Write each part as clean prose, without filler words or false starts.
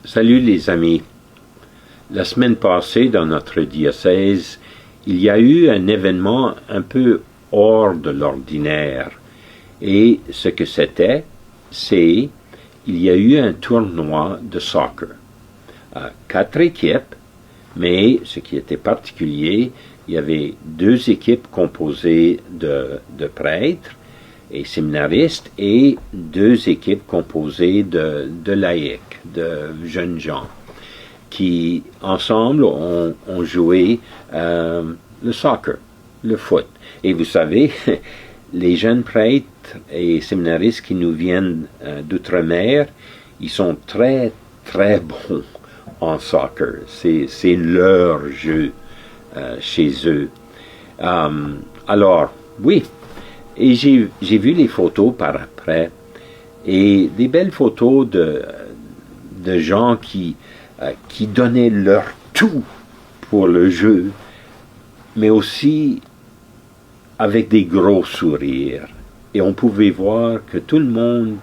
Salut les amis. La semaine passée, dans notre diocèse, il y a eu un événement un peu hors de l'ordinaire. Et ce que c'était, c'est il y a eu un tournoi de soccer. 4 équipes, mais ce qui était particulier, il y avait 2 équipes composées de prêtres et séminaristes et 2 équipes composées de laïcs, de jeunes gens, qui ensemble ont joué le soccer, le foot. Et vous savez, les jeunes prêtres et séminaristes qui nous viennent d'outre-mer, ils sont très, très bons en soccer. C'est leur jeu chez eux. Alors, oui, et j'ai vu les photos par après, et des belles photos de gens qui donnaient leur tout pour le jeu, mais aussi avec des gros sourires. Et on pouvait voir que tout le monde,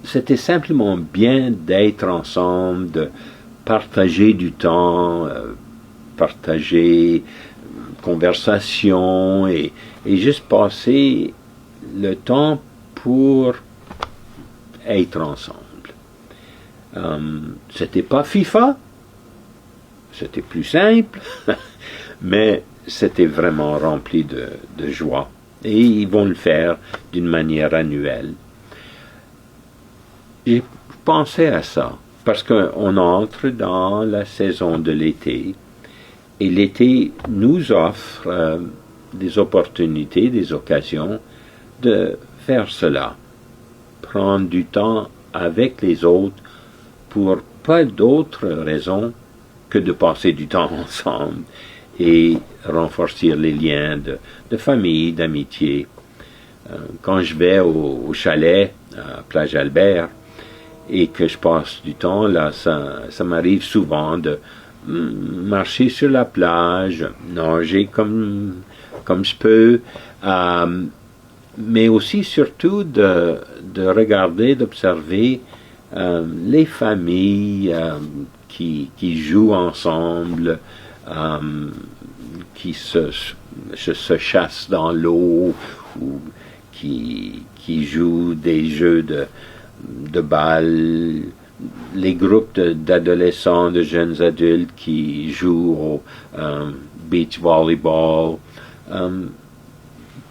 c'était simplement bien d'être ensemble, de partager du temps, partager conversation et juste passer le temps pour être ensemble. C'était pas FIFA, c'était plus simple, mais c'était vraiment rempli de joie. Et ils vont le faire d'une manière annuelle. J'ai pensé à ça, parce qu'on entre dans la saison de l'été, et l'été nous offre des opportunités, des occasions de faire cela. Prendre du temps avec les autres pour pas d'autres raisons que de passer du temps ensemble et renforcer les liens de famille, d'amitié. Quand je vais au chalet à Plage Albert et que je passe du temps là, ça m'arrive souvent de marcher sur la plage, nager comme je peux, mais aussi surtout de regarder, d'observer les familles qui jouent ensemble, qui se chassent dans l'eau ou qui jouent des jeux de balles, les groupes d'adolescents, de jeunes adultes qui jouent au beach volleyball,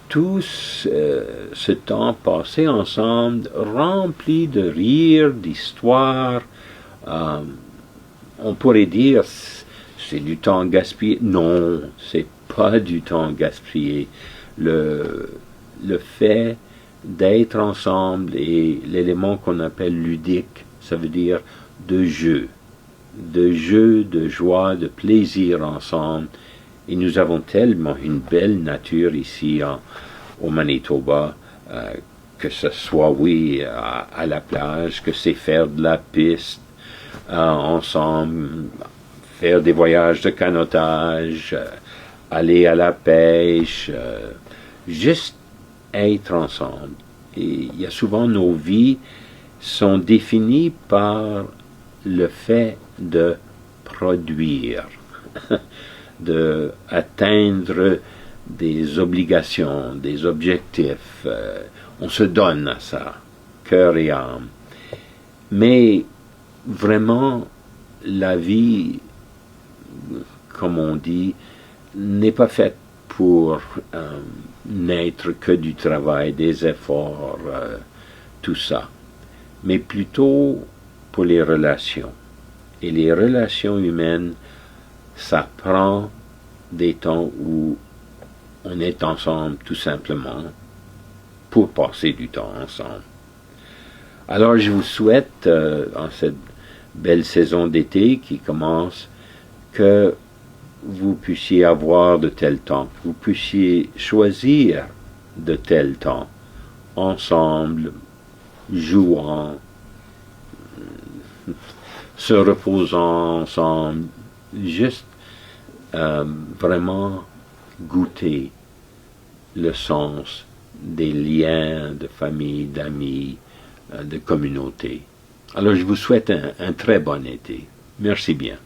tout ce temps passé ensemble, rempli de rires, d'histoires. On pourrait dire c'est du temps gaspillé. Non, c'est pas du temps gaspillé. Le fait d'être ensemble et l'élément qu'on appelle ludique, ça veut dire de jeu, de joie, de plaisir ensemble. Et nous avons tellement une belle nature ici au Manitoba, que ce soit, oui, à la plage, que c'est faire de la piste ensemble, faire des voyages de canotage, aller à la pêche, juste être ensemble. Et il y a souvent nos vies sont définies par le fait de produire, de atteindre des obligations, des objectifs. On se donne à ça, cœur et âme. Mais vraiment, la vie, comme on dit, n'est pas faite pour n'être que du travail, des efforts, tout ça, mais plutôt pour les relations. Et les relations humaines, ça prend des temps où on est ensemble tout simplement pour passer du temps ensemble. Alors je vous souhaite, en cette belle saison d'été qui commence, que vous puissiez avoir de tels temps, que vous puissiez choisir de tels temps, ensemble, jouant, se reposant ensemble, juste vraiment goûter le sens des liens de famille, d'amis, de communauté. Alors je vous souhaite un très bon été. Merci bien.